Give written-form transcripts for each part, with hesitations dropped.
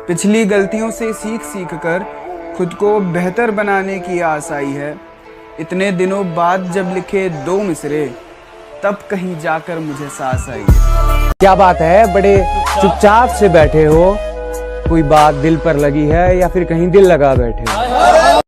पिछली गलतियों से सीख सीख कर खुद को बेहतर बनाने की आस आई है। इतने दिनों बाद जब लिखे 2 मिसरे, तब कहीं जाकर मुझे सांस आई है। क्या बात है, बड़े चुपचाप से बैठे हो? कोई बात दिल पर लगी है या फिर कहीं दिल लगा बैठे हो?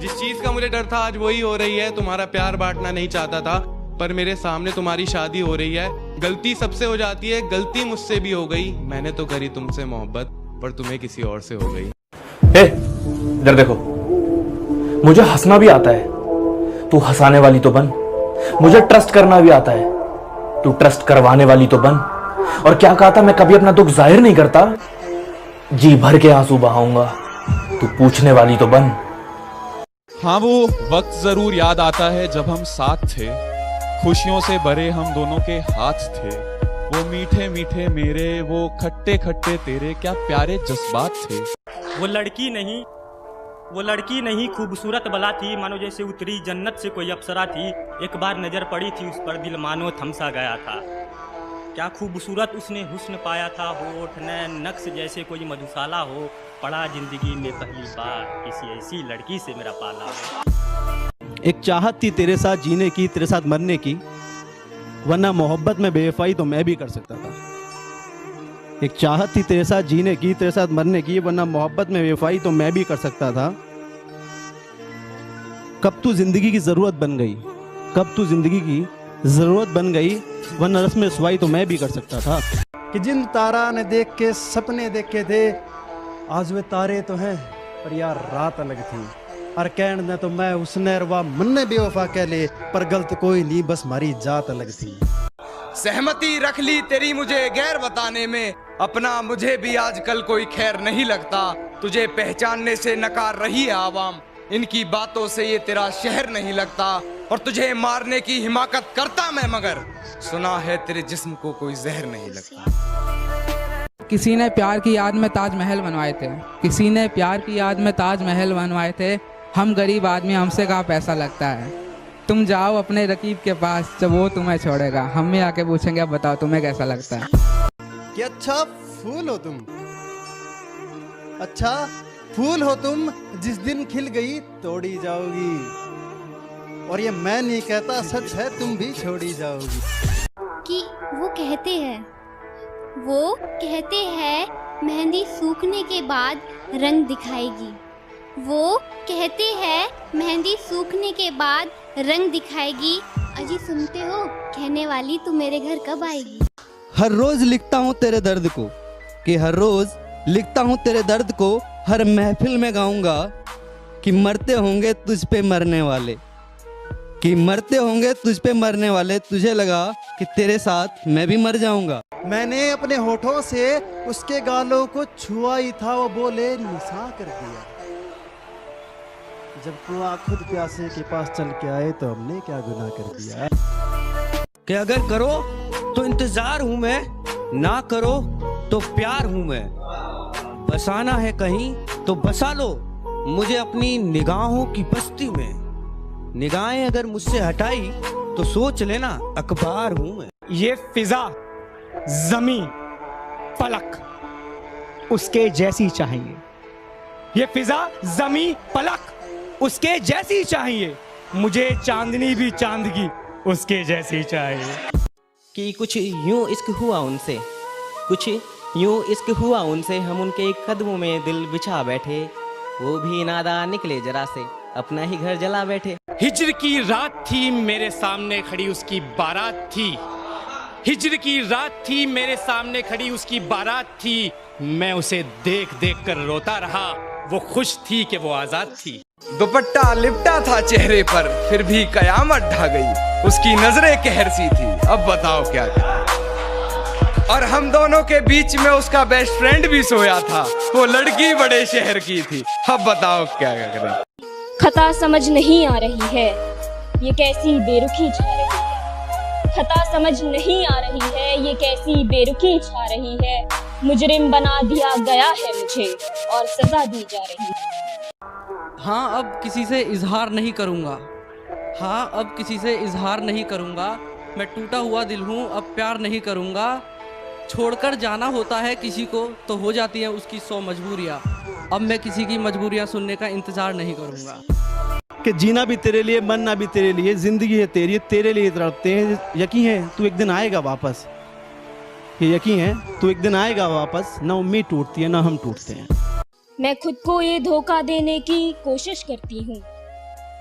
जिस चीज का मुझे डर था आज वही हो रही है। तुम्हारा प्यार बांटना नहीं चाहता था, पर मेरे सामने तुम्हारी शादी हो रही है। गलती सबसे हो जाती है, गलती मुझसे भी हो गई। मैंने तो करी तुमसे मोहब्बत, पर तुम्हें किसी और से हो गई। इधर देखो, मुझे हंसना भी आता है, तू हंसाने वाली तो बन। मुझे ट्रस्ट करना भी आता है, तू ट्रस्ट करवाने वाली तो बन। और क्या कहा था, मैं कभी अपना दुख जाहिर नहीं करता, जी भर के आंसू बहाऊंगा, तू पूछने वाली तो बन। हाँ, वो वक्त जरूर याद आता है जब हम साथ थे, खुशियों से भरे हम दोनों के हाथ थे। वो मीठे मीठे मेरे, वो खट्टे खट्टे तेरे, क्या प्यारे जज्बात थे। वो लड़की नहीं खूबसूरत बला थी, मानो जैसे उतरी जन्नत से कोई अप्सरा थी। एक बार नजर पड़ी थी उस पर, दिल मानो थमसा गया था। क्या खूबसूरत उसने हुस्न पाया था, होठ नैन नक्श जैसे कोई मधुशाला हो। पड़ा जिंदगी में पहली बार किसी ऐसी लड़की से मेरा पाला हो। एक चाहत थी तेरे साथ जीने की, तेरे साथ मरने की, वरना मोहब्बत में बेवफाई तो मैं भी कर सकता था। एक चाहत थी तेरे साथ जीने की, तेरे साथ मरने की, वरना मोहब्बत में बेवफाई तो मैं भी कर सकता था। कब तू जिंदगी की जरूरत बन गई, कब तू जिंदगी की जरूरत बन गई, वरना रस्म रसवाई तो मैं भी कर सकता था। कि जिन तारा ने देख के सपने देखे थे, आज वे तारे तो हैं पर यार रात अलग थी। और कहन ने तो मैं उसने रवा मन ने बेवफा कह ले, पर गलत कोई नहीं, बस हमारी जात अलग थी। सहमति रख ली तेरी मुझे गैर बताने में, अपना मुझे भी आजकल कोई खैर नहीं लगता। तुझे पहचानने से नकार रही है आवाम, इनकी बातों से ये तेरा शहर नहीं लगता। और तुझे मारने की हिमाकत करता मैं, मगर सुना है तेरे जिस्म को कोई जहर नहीं लगता। किसी ने प्यार की याद में ताजमहल बनवाए थे, किसी ने प्यार की याद में ताजमहल बनवाए थे। हम गरीब आदमी, हमसे कहाँ पैसा लगता है। तुम जाओ अपने रकीब के पास, जब वो तुम्हें छोड़ेगा हम भी आके पूछेंगे, अब बताओ तुम्हें कैसा लगता है। कि अच्छा फूल हो तुम, अच्छा फूल हो तुम, जिस दिन खिल गई तोड़ी जाओगी। और ये मैं नहीं कहता, सच है, तुम भी छोड़ी जाओगी। कि वो कहते हैं मेहंदी सूखने के बाद रंग दिखाएगी। वो कहते हैं मेहंदी सूखने के बाद रंग दिखाएगी। अजी सुनते हो, कहने वाली तू मेरे घर कब आएगी। हर रोज लिखता हूँ तेरे दर्द को, कि हर रोज लिखता हूँ तेरे दर्द को, हर महफिल में गाऊंगा कि मरते होंगे तुझ पे मरने वाले, कि मरते होंगे तुझ पे मरने वाले। तुझे लगा कि तेरे साथ मैं भी मर जाऊंगा। मैंने अपने होठों से उसके गालों को छुआ ही था, वो बोले निशा कर दिया। जब कुआं खुद प्यासे के पास चल के आए तो हमने क्या गुनाह कर दिया। कि अगर करो तो इंतजार हूं मैं, ना करो तो प्यार हूं मैं। बसाना है कहीं तो बसा लो मुझे अपनी निगाहों की बस्ती में। निगाहें अगर मुझसे हटाई तो सोच लेना अखबार हूं मैं। ये फिजा जमी पलक उसके जैसी चाहिए, ये फिजा जमी पलक उसके जैसी चाहिए। मुझे चांदनी भी चांदगी उसके जैसी चाहिए। कि कुछ यूं इश्क हुआ उनसे, कुछ यूं इश्क हुआ उनसे, हम उनके कदमों में दिल बिछा बैठे। वो भी नादान निकले जरा से, अपना ही घर जला बैठे। हिज्र की रात थी मेरे सामने खड़ी उसकी बारात थी। हिज्र की रात थी मेरे सामने खड़ी उसकी बारात थी। मैं उसे देख देख कर रोता रहा, वो खुश थी कि वो आजाद थी। दुपट्टा लिपटा था चेहरे पर, फिर भी कयामत ढा गई। उसकी नजरें कहर सी थी, अब बताओ क्या करें। और हम दोनों के बीच में उसका बेस्ट फ्रेंड भी सोया था, वो लड़की बड़े शहर की थी। अब बताओ क्या करें। खता समझ नहीं आ रही है, ये कैसी बेरुखी छा रही है। खता समझ नहीं आ रही है, ये कैसी बेरुखी छा रही है। मुजरिम बना दिया गया है मुझे और सजा दी जा रही है। हाँ, अब किसी से इजहार नहीं करूँगा। हाँ, अब किसी से इजहार नहीं करूँगा। मैं टूटा हुआ दिल हूँ, अब प्यार नहीं करूँगा। छोड़कर जाना होता है किसी को तो हो जाती है उसकी 100 मजबूरियाँ। अब मैं किसी की मजबूरियाँ सुनने का इंतजार नहीं करूँगा। कि जीना भी तेरे लिए, मरना भी तेरे लिए, जिंदगी है तेरे लिए तड़पते हैं। यकीन है तू एक दिन आएगा वापस, ये यकीन है तू एक दिन आएगा वापस। ना उम्मीद टूटती है ना हम टूटते हैं। मैं खुद को ये धोखा देने की कोशिश करती हूँ,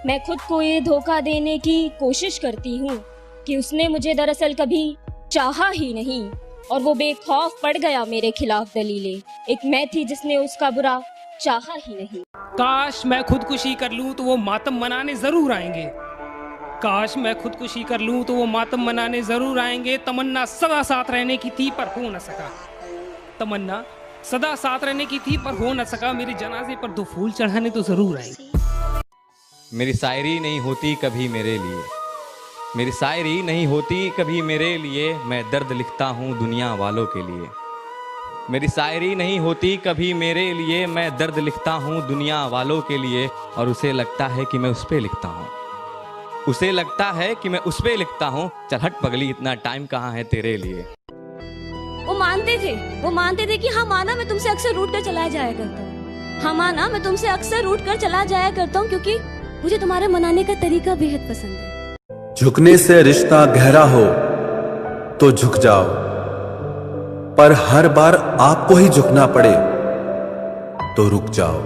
मैं खुद को ये धोखा देने की कोशिश करती हूँ कि उसने मुझे दरअसल कभी चाहा ही नहीं और वो बेखौफ पड़ गया मेरे खिलाफ दलीलें। एक मैं थी जिसने उसका बुरा चाहा ही नहीं। काश मैं खुदकुशी कर लूं तो वो मातम मनाने जरूर आएंगे, काश मैं खुदकुशी कर लूं तो वो मातम मनाने जरूर आएंगे। तमन्ना सदा साथ रहने की थी पर हो न सका, तमन्ना सदा साथ रहने की थी पर हो न सका। मेरे जनाजे पर 2 फूल चढ़ाने तो जरूर आएंगे। मेरी शायरी नहीं होती कभी मेरे लिए, मेरी शायरी नहीं होती कभी मेरे लिए, मैं दर्द लिखता हूँ दुनिया वालों के लिए। मेरी शायरी नहीं होती कभी मेरे लिए, मैं दर्द लिखता हूँ दुनिया वालों के लिए। और उसे लगता है कि मैं उस पे लिखता हूँ, उसे लगता है कि मैं उस पे लिखता हूँ। चल हट पगली, इतना टाइम कहाँ है तेरे लिए। वो मानते थे कि हाँ माना मैं तुमसे अक्सर रूठ कर चला जाया करता हूँ, हाँ माना मैं तुमसे अक्सर रूठ कर चला जाया करता हूँ, क्योंकि मुझे तुम्हारे मनाने का तरीका बेहद पसंद है। झुकने से रिश्ता गहरा हो तो झुक जाओ, पर हर बार आपको ही झुकना पड़े तो रुक जाओ।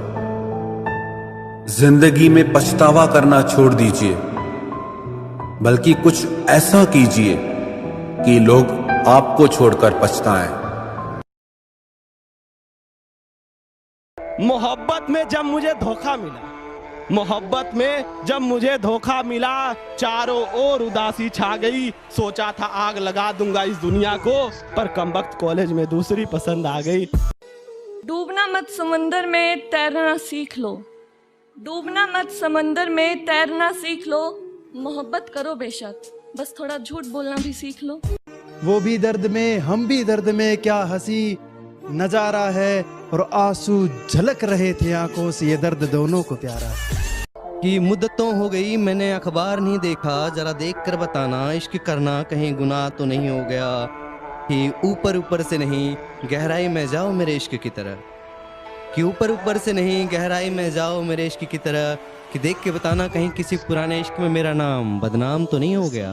जिंदगी में पछतावा करना छोड़ दीजिए, बल्कि कुछ ऐसा कीजिए कि लोग आपको छोड़कर पछताएं। मोहब्बत में जब मुझे धोखा मिला, मोहब्बत में जब मुझे धोखा मिला, चारों ओर उदासी छा गई। सोचा था आग लगा दूंगा इस दुनिया को, पर कमबख्त कॉलेज में दूसरी पसंद आ गई। डूबना मत समंदर में तैरना सीख लो, डूबना मत समंदर में तैरना सीख लो। मोहब्बत करो बेशक, बस थोड़ा झूठ बोलना भी सीख लो। वो भी दर्द में हम भी दर्द में, क्या हंसी नजारा है और आंसू झलक रहे थे आंखों से, ये दर्द दोनों को प्यारा है। कि मुद्दतों हो गई मैंने अखबार नहीं देखा, जरा देख कर बताना इश्क करना कहीं गुनाह तो नहीं हो गया। कि ऊपर ऊपर से नहीं गहराई में जाओ मेरे इश्क की तरह, कि ऊपर ऊपर से नहीं गहराई में जाओ मेरे इश्क की तरह। कि देख के बताना कहीं किसी पुराने इश्क में मेरा नाम बदनाम तो नहीं हो गया।